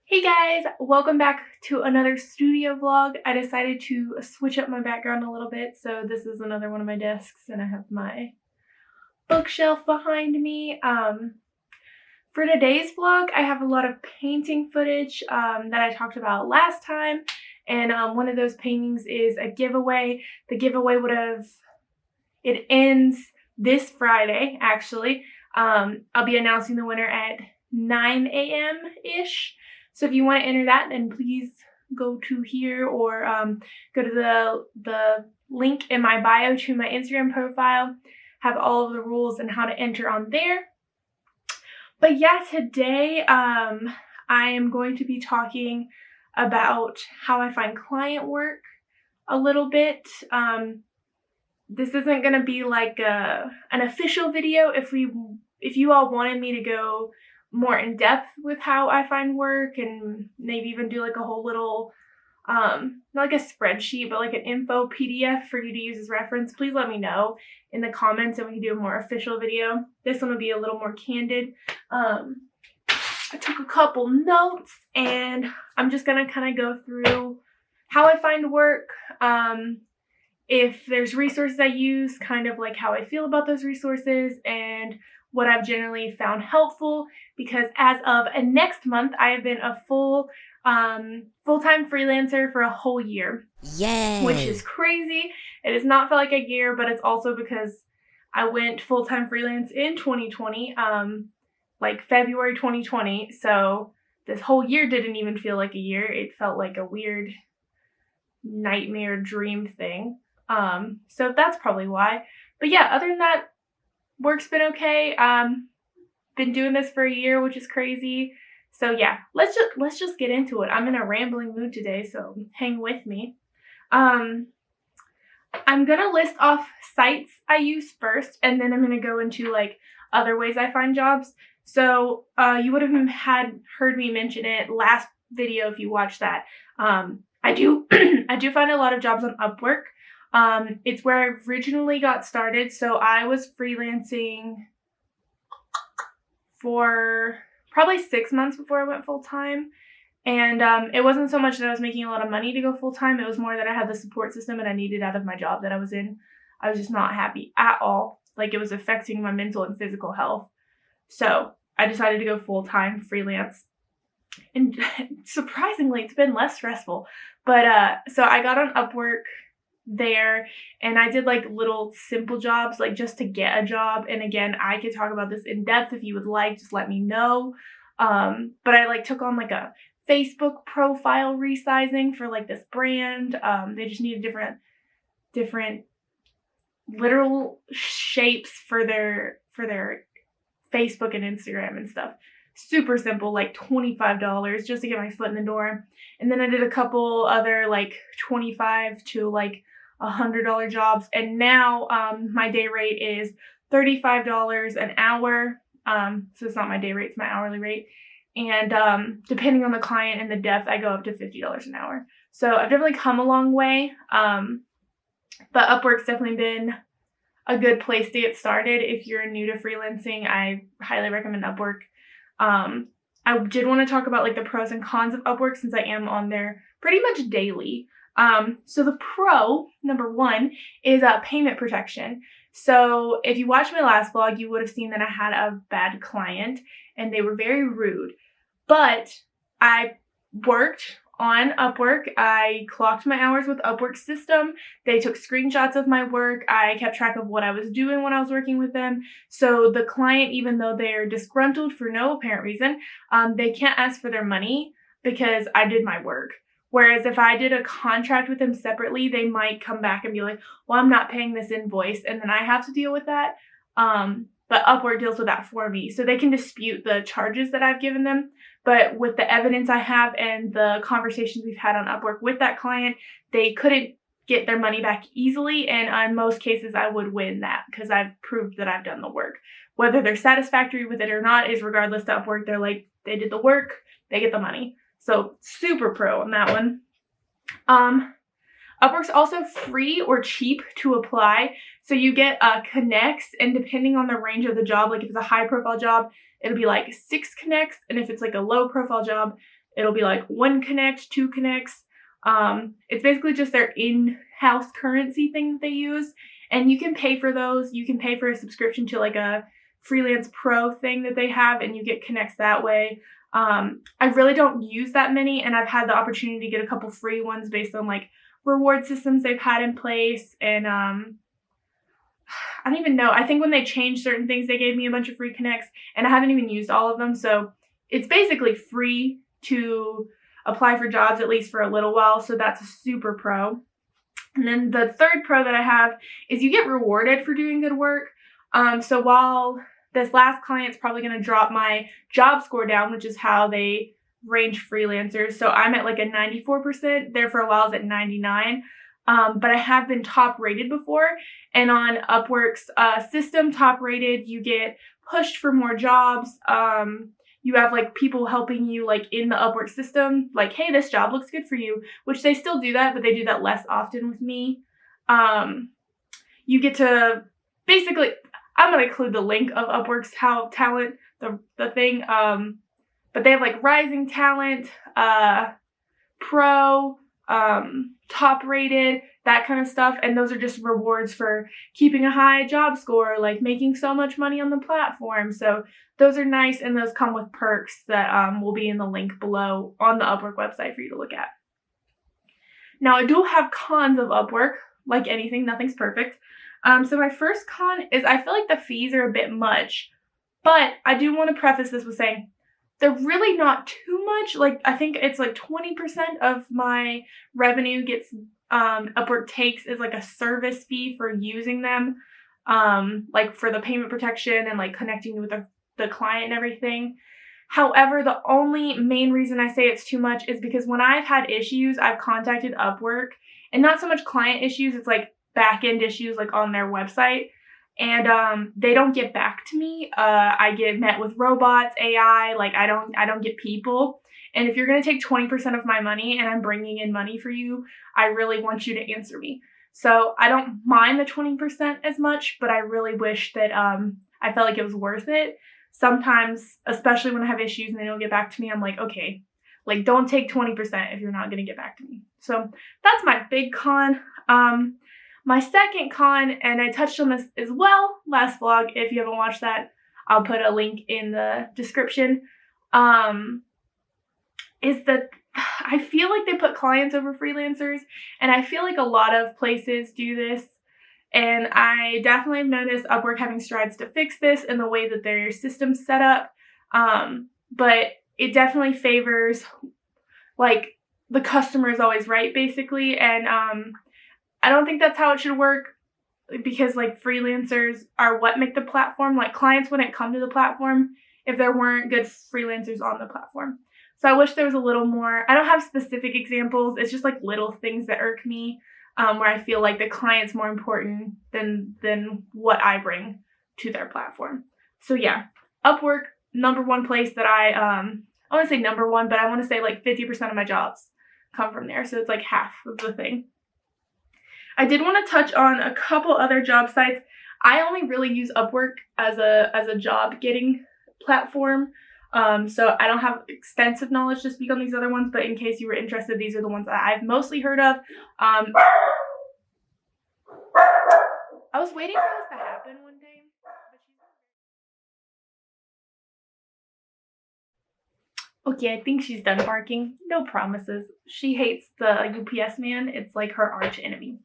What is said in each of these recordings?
Hey guys, welcome back to another studio vlog. I decided to switch up my background a little bit, so this is another one of my desks and I have my bookshelf behind me. For today's vlog, I have a lot of painting footage that I talked about last time, and one of those paintings is a giveaway. The giveaway it ends this Friday, actually. I'll be announcing the winner at 9 a.m.-ish. So if you want to enter that, then please go to here or go to the link in my bio to my Instagram profile. Have all of the rules and how to enter on there. But yeah, today I am going to be talking about how I find client work a little bit. This isn't going to be like an official video. If you all wanted me to go more in depth with how I find work and maybe even do like a whole little, not like a spreadsheet, but like an info PDF for you to use as reference, please let me know in the comments and we can do a more official video. This one will be a little more candid. I took a couple notes and I'm just gonna kind of go through how I find work, if there's resources I use, kind of like how I feel about those resources, and what I've generally found helpful, because as of next month, I have been a full-time freelancer for a whole year. Yay! Which is crazy. It has not felt like a year, but it's also because I went full-time freelance in 2020, like February 2020, so this whole year didn't even feel like a year. It felt like a weird nightmare dream thing. So that's probably why. But yeah, other than that, work's been okay. Been doing this for a year, which is crazy. So yeah, let's just get into it. I'm in a rambling mood today, so hang with me. I'm gonna list off sites I use first, and then I'm gonna go into like other ways I find jobs. So you would have heard me mention it last video if you watched that. I do find a lot of jobs on Upwork. It's where I originally got started. So I was freelancing for probably 6 months before I went full-time. And it wasn't so much that I was making a lot of money to go full-time. It was more that I had the support system that I needed out of my job that I was in. I was just not happy at all. Like, it was affecting my mental and physical health. So I decided to go full-time freelance. And surprisingly, it's been less stressful. But so I got on Upwork there, and I did like little simple jobs, like just to get a job. And again, I could talk about this in depth if you would like, just let me know. But I like took on like a Facebook profile resizing for like this brand. They just needed different literal shapes for their Facebook and Instagram and stuff. Super simple, like $25 just to get my foot in the door. And then I did a couple other like $25 to like $100 jobs, and now my day rate is $35 an hour. So it's not my day rate, it's my hourly rate. And depending on the client and the depth, I go up to $50 an hour. So I've definitely come a long way. But Upwork's definitely been a good place to get started. If you're new to freelancing, I highly recommend Upwork. I did want to talk about like the pros and cons of Upwork, since I am on there pretty much daily. So the pro, number one, is payment protection. So if you watched my last vlog, you would have seen that I had a bad client and they were very rude. But I worked on Upwork. I clocked my hours with Upwork's system. They took screenshots of my work. I kept track of what I was doing when I was working with them. So the client, even though they're disgruntled for no apparent reason, they can't ask for their money because I did my work. Whereas if I did a contract with them separately, they might come back and be like, well, I'm not paying this invoice, and then I have to deal with that. But Upwork deals with that for me. So they can dispute the charges that I've given them. But with the evidence I have and the conversations we've had on Upwork with that client, they couldn't get their money back easily. And in most cases, I would win that because I've proved that I've done the work. Whether they're satisfactory with it or not is regardless to Upwork. They're like, they did the work, they get the money. So super pro on that one. Upwork's also free or cheap to apply. So you get connects, and depending on the range of the job, like if it's a high profile job, it'll be like 6 connects, and if it's like a low profile job, it'll be like 1 connect, 2 connects. It's basically just their in-house currency thing that they use, and you can pay for those. You can pay for a subscription to like a freelance pro thing that they have, and you get connects that way. I really don't use that many, and I've had the opportunity to get a couple free ones based on like reward systems they've had in place. And I don't even know. I think when they changed certain things, they gave me a bunch of free connects, and I haven't even used all of them. So it's basically free to apply for jobs, at least for a little while. So that's a super pro. And then the third pro that I have is you get rewarded for doing good work. So while this last client's probably going to drop my job score down, which is how they range freelancers. So I'm at like a 94%. There for a while I was at 99. But I have been top rated before. And on Upwork's system, top rated, you get pushed for more jobs. You have like people helping you like in the Upwork system, like, hey, this job looks good for you, which they still do that, but they do that less often with me. You get to basically, I'm going to include the link of Upwork's talent, the thing. But they have like rising talent, pro, top rated, that kind of stuff. And those are just rewards for keeping a high job score, like making so much money on the platform. So those are nice, and those come with perks that will be in the link below on the Upwork website for you to look at. Now, I do have cons of Upwork. Like anything, nothing's perfect. So my first con is I feel like the fees are a bit much, but I do want to preface this with saying they're really not too much. Like, I think it's like 20% of my revenue gets Upwork takes is like a service fee for using them, like for the payment protection and like connecting with the client and everything. However, the only main reason I say it's too much is because when I've had issues, I've contacted Upwork, and not so much client issues, it's like back-end issues like on their website. And they don't get back to me. I get met with robots, AI, like I don't get people. And if you're going to take 20% of my money and I'm bringing in money for you, I really want you to answer me. So I don't mind the 20% as much, but I really wish that I felt like it was worth it. Sometimes, especially when I have issues and they don't get back to me, I'm like, okay, like don't take 20% if you're not going to get back to me. So that's my big con. My second con, and I touched on this as well last vlog, if you haven't watched that, I'll put a link in the description, is that I feel like they put clients over freelancers, and I feel like a lot of places do this, and I definitely have noticed Upwork having strides to fix this in the way that their system's set up, but it definitely favors, like, the customer is always right, basically, and I don't think that's how it should work, because like freelancers are what make the platform. Like clients wouldn't come to the platform if there weren't good freelancers on the platform. So I wish there was a little more. I don't have specific examples. It's just like little things that irk me, where I feel like the client's more important than what I bring to their platform. So yeah, Upwork, number one place that I want to say number one, but I want to say like 50% of my jobs come from there. So it's like half of the thing. I did want to touch on a couple other job sites. I only really use Upwork as a job getting platform. So I don't have extensive knowledge to speak on these other ones, but in case you were interested, these are the ones that I've mostly heard of. I was waiting for this to happen one day. Okay, I think she's done barking. No promises. She hates the UPS man. It's like her arch enemy.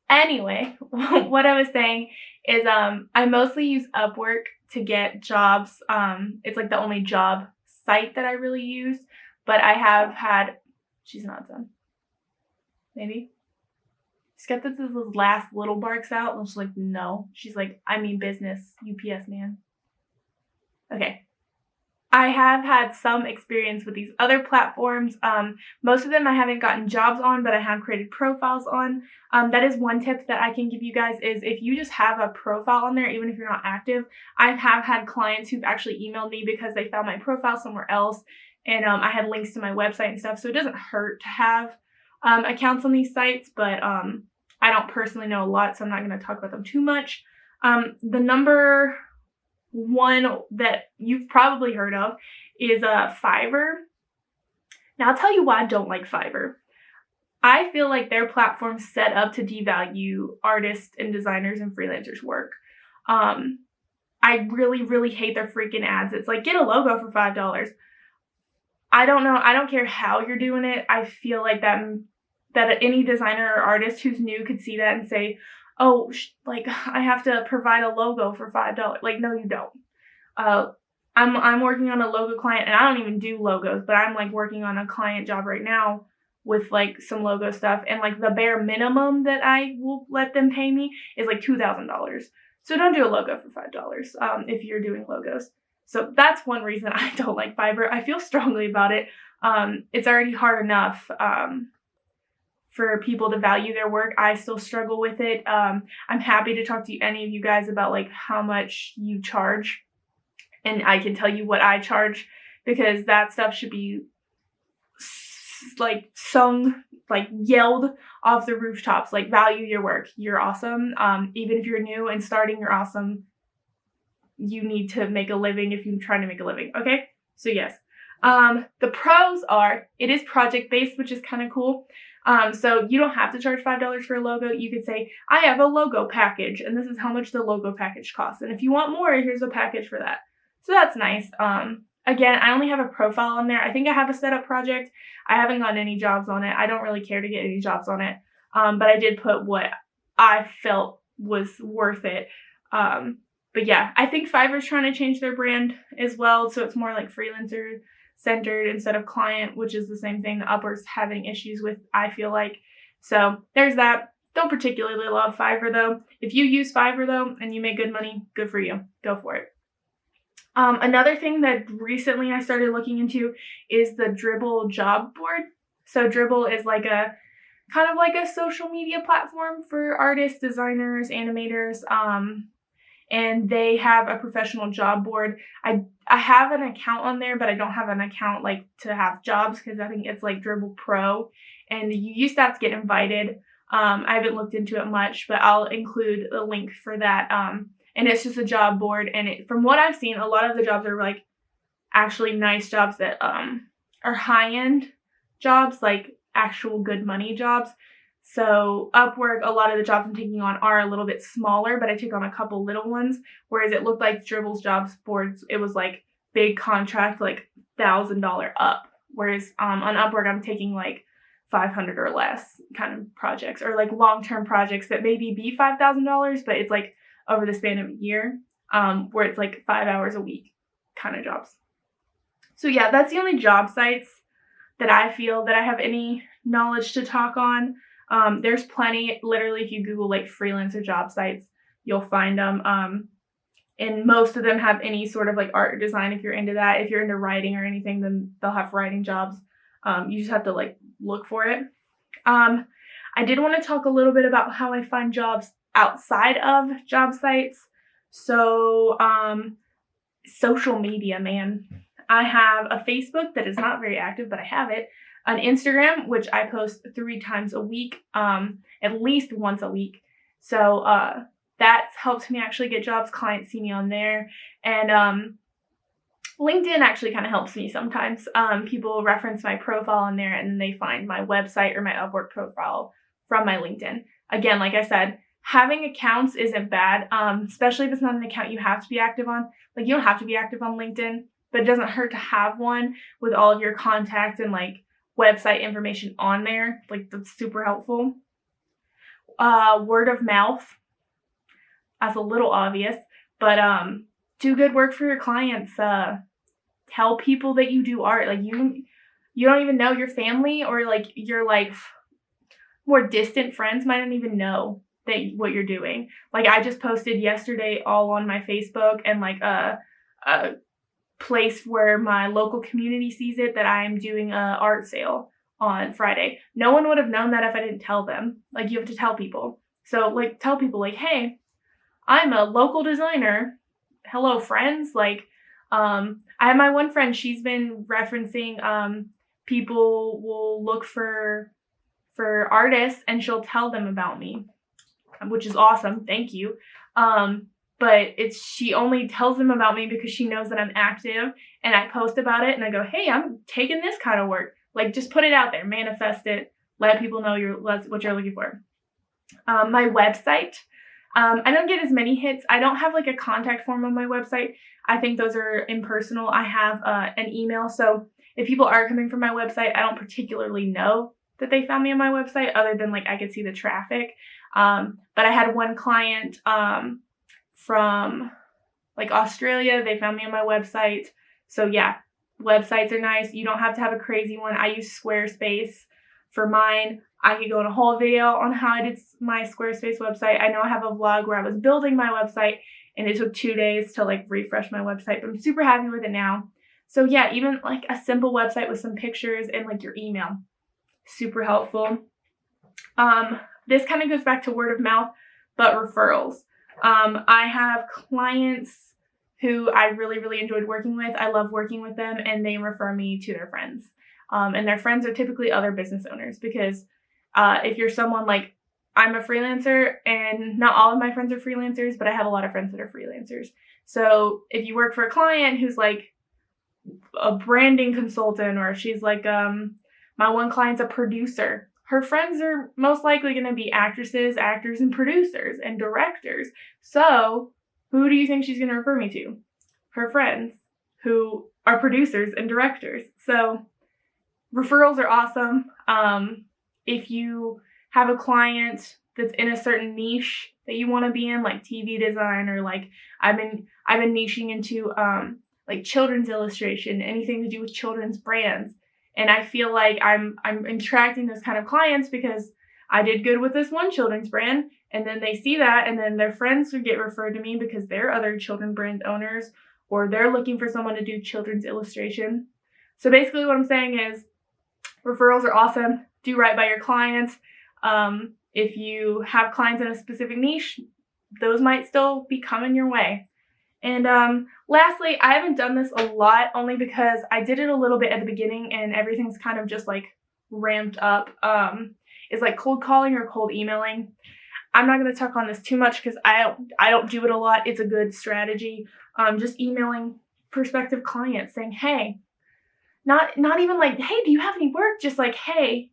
Anyway, what I was saying is, I mostly use Upwork to get jobs. It's like the only job site that I really use, but I have had, she's not done. Maybe. She's got this last little barks out, and she's like, no. She's like, I mean business, UPS man. Okay. I have had some experience with these other platforms. Most of them I haven't gotten jobs on, but I have created profiles on. That is one tip that I can give you guys, is if you just have a profile on there, even if you're not active. I have had clients who've actually emailed me because they found my profile somewhere else, and I had links to my website and stuff, so it doesn't hurt to have accounts on these sites, but I don't personally know a lot, so I'm not going to talk about them too much. The number one that you've probably heard of is Fiverr. Now, I'll tell you why I don't like Fiverr. I feel like their platform's set up to devalue artists and designers and freelancers' work. I really, really hate their freaking ads. It's like, get a logo for $5. I don't know. I don't care how you're doing it. I feel like that any designer or artist who's new could see that and say, oh, like, I have to provide a logo for $5. Like, no, you don't. I'm working on a logo client, and I don't even do logos, but I'm like working on a client job right now with like some logo stuff, and like the bare minimum that I will let them pay me is like $2,000. So don't do a logo for $5 if you're doing logos. So that's one reason I don't like Fiverr. I feel strongly about it. It's already hard enough for people to value their work. I still struggle with it. I'm happy to talk to any of you guys about like how much you charge, and I can tell you what I charge, because that stuff should be like sung, like yelled off the rooftops, like value your work. You're awesome. Even if you're new and starting, you're awesome. You need to make a living if you're trying to make a living. Okay. So yes. The pros are, it is project based, which is kind of cool. So you don't have to charge $5 for a logo. You could say, I have a logo package, and this is how much the logo package costs. And if you want more, here's a package for that. So that's nice. Again, I only have a profile on there. I think I have a setup project. I haven't gotten any jobs on it. I don't really care to get any jobs on it. But I did put what I felt was worth it. But yeah, I think Fiverr's trying to change their brand as well. So it's more like freelancer centered instead of client, which is the same thing that Upwork's having issues with, I feel like. So there's that. Don't particularly love Fiverr though. If you use Fiverr though and you make good money, good for you. Go for it. Another thing that recently I started looking into is the Dribbble job board. So Dribbble is like a kind of like a social media platform for artists, designers, animators, and they have a professional job board. I have an account on there, but I don't have an account like to have jobs, because I think it's like Dribbble Pro, and you used to have to get invited. I haven't looked into it much, but I'll include a link for that. And it's just a job board, and from what I've seen, a lot of the jobs are like actually nice jobs that are high-end jobs, like actual good money jobs. So Upwork, a lot of the jobs I'm taking on are a little bit smaller, but I take on a couple little ones, whereas it looked like Dribble's jobs boards, it was like big contract, like $1,000 up, whereas on Upwork I'm taking like 500 or less kind of projects, or like long-term projects that maybe be $5,000, but it's like over the span of a year, where it's like 5 hours a week kind of jobs. So yeah, that's the only job sites that I feel that I have any knowledge to talk on. There's plenty. Literally, if you Google like freelancer job sites, you'll find them. And most of them have any sort of like art or design. If you're into that, if you're into writing or anything, then they'll have writing jobs. You just have to like look for it. I did want to talk a little bit about how I find jobs outside of job sites. So, social media, man. I have a Facebook that is not very active, but I have it. An Instagram, which I post 3 times a week, at least once a week. So, that helps me actually get jobs. Clients see me on there. And, LinkedIn actually kind of helps me sometimes. People reference my profile on there, and they find my website or my Upwork profile from my LinkedIn. Again, like I said, having accounts isn't bad, especially if it's not an account you have to be active on. Like, you don't have to be active on LinkedIn, but it doesn't hurt to have one with all of your contacts and like website information on there. Like, that's super helpful. Word of mouth. That's a little obvious, but do good work for your clients. Tell people that you do art. Like, you don't even know your family, or like your like more distant friends might not even know that what you're doing. Like, I just posted yesterday all on my Facebook and like a place where my local community sees it, that I'm doing a art sale on Friday. No one would have known that if I didn't tell them. Like, you have to tell people. So like, tell people like, hey, I'm a local designer. Hello, friends. Like, I have my one friend, she's been referencing, people will look for artists, and she'll tell them about me. which is awesome. Thank you. But she only tells them about me because she knows that I'm active, and I post about it and I go, hey, I'm taking this kind of work. Like, just put it out there, manifest it, let people know what you're looking for. My website, I don't get as many hits. I don't have like a contact form on my website. I think those are impersonal. I have an email. So if people are coming from my website, I don't particularly know that they found me on my website other than like I could see the traffic. But I had one client from like Australia. They found me on my website. So yeah, websites are nice. You don't have to have a crazy one. I use Squarespace for mine. I could go in a whole video on how I did my Squarespace website. I know I have a vlog where I was building my website and it took 2 days to like refresh my website, but I'm super happy with it now. So yeah, even like a simple website with some pictures and like your email, super helpful. This kind of goes back to word of mouth, but referrals. I have clients who I really, really enjoyed working with. I love working with them, and they refer me to their friends. And their friends are typically other business owners because if you're someone like, I'm a freelancer and not all of my friends are freelancers, but I have a lot of friends that are freelancers. So if you work for a client who's like a branding consultant, or if she's like, my one client's a producer, her friends are most likely going to be actresses, actors, and producers and directors. So who do you think she's going to refer me to? Her friends who are producers and directors. So referrals are awesome. If you have a client that's in a certain niche that you want to be in, like TV design, or like I've been niching into like children's illustration, anything to do with children's brands. And I feel like I'm attracting those kind of clients because I did good with this one children's brand, and then they see that, and then their friends would get referred to me because they're other children brand owners, or they're looking for someone to do children's illustration. So basically what I'm saying is referrals are awesome. Do right by your clients. If you have clients in a specific niche, those might still be coming your way. And lastly, I haven't done this a lot only because I did it a little bit at the beginning and everything's kind of just like ramped up. Is like cold calling or cold emailing. I'm not going to talk on this too much because I don't do it a lot. It's a good strategy. Just emailing prospective clients saying, hey, not even like, hey, do you have any work? Just like, hey,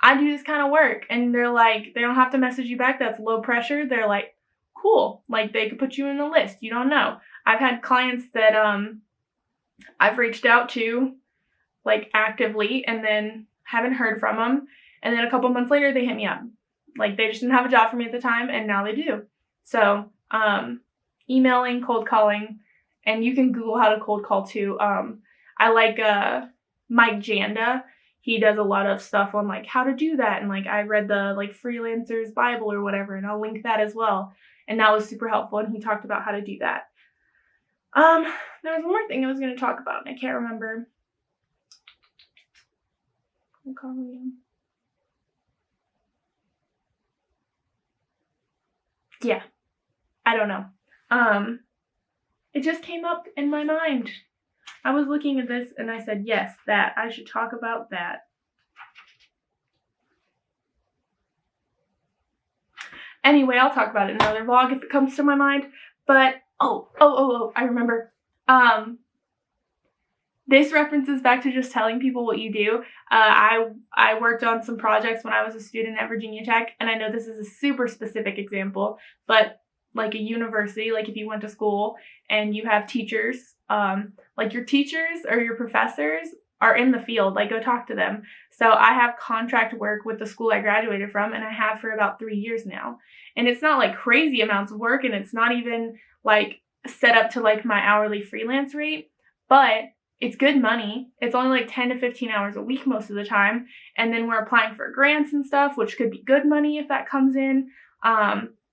I do this kind of work. And they're like, they don't have to message you back. That's low pressure. They're like, cool. Like they could put you in a list. You don't know. I've had clients that I've reached out to like actively and then haven't heard from them. And then a couple months later, they hit me up. Like they just didn't have a job for me at the time, and now they do. So emailing, cold calling, and you can Google how to cold call too. I like Mike Janda. He does a lot of stuff on like how to do that, and like I read the like Freelancer's Bible or whatever, and I'll link that as well. And that was super helpful, and he talked about how to do that. There was one more thing I was going to talk about, and I can't remember. Yeah, I don't know. It just came up in my mind. I was looking at this and I said, yes, that I should talk about that. Anyway, I'll talk about it in another vlog if it comes to my mind. But I remember. This references back to just telling people what you do. I worked on some projects when I was a student at Virginia Tech, and I know this is a super specific example, but like a university, like if you went to school and you have teachers, like your teachers or your professors are in the field, like go talk to them. So I have contract work with the school I graduated from, and I have for about 3 years now. And it's not like crazy amounts of work, and it's not even like set up to like my hourly freelance rate, but it's good money. It's only like 10 to 15 hours a week most of the time. And then we're applying for grants and stuff, which could be good money if that comes in.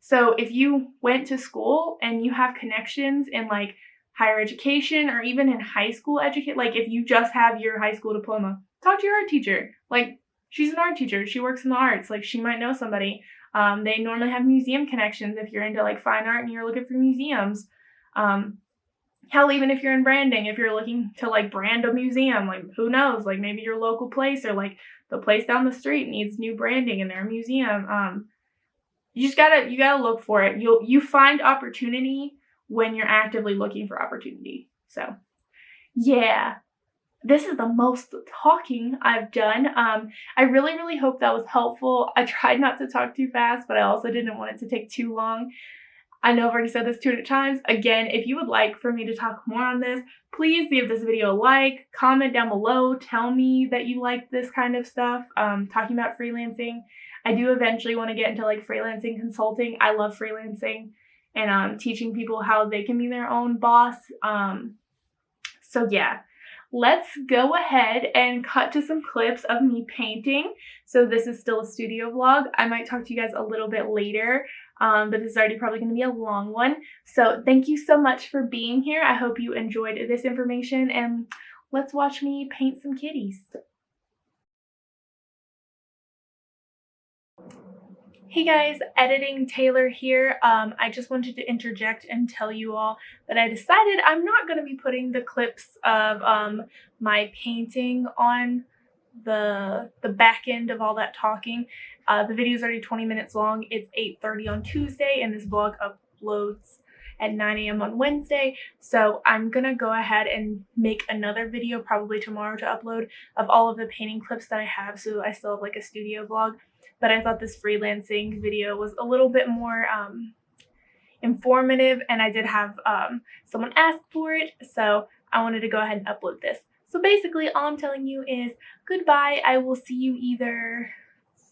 So if you went to school and you have connections in like higher education or even in high school education, like if you just have your high school diploma, talk to your art teacher. Like she's an art teacher. She works in the arts. Like she might know somebody. They normally have museum connections if you're into like fine art and you're looking for museums. Hell, even if you're in branding, if you're looking to like brand a museum, like who knows, like maybe your local place or like the place down the street needs new branding in their museum. you gotta look for it. You find opportunity when you're actively looking for opportunity. So yeah, this is the most talking I've done. I really hope that was helpful. I tried not to talk too fast, but I also didn't want it to take too long. I know I've already said this 200 times. Again, if you would like for me to talk more on this, please give this video a like, comment down below, tell me that you like this kind of stuff, talking about freelancing. I do eventually want to get into like freelancing consulting. I love freelancing and teaching people how they can be their own boss. So yeah, let's go ahead and cut to some clips of me painting. So this is still a studio vlog. I might talk to you guys a little bit later, but this is already probably going to be a long one. So thank you so much for being here. I hope you enjoyed this information, and let's watch me paint some kitties. Hey guys, Editing Taylor here. I just wanted to interject and tell you all that I decided I'm not going to be putting the clips of my painting on the back end of all that talking. The video is already 20 minutes long. It's 8:30 on Tuesday, and this vlog uploads at 9 a.m. on Wednesday. So I'm going to go ahead and make another video probably tomorrow to upload of all of the painting clips that I have, so I still have like a studio vlog. But I thought this freelancing video was a little bit more informative, and I did have someone ask for it, so I wanted to go ahead and upload this. So basically all I'm telling you is goodbye. I will see you either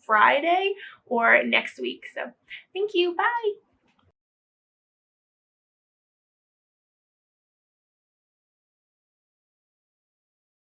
Friday or next week. So thank you. Bye.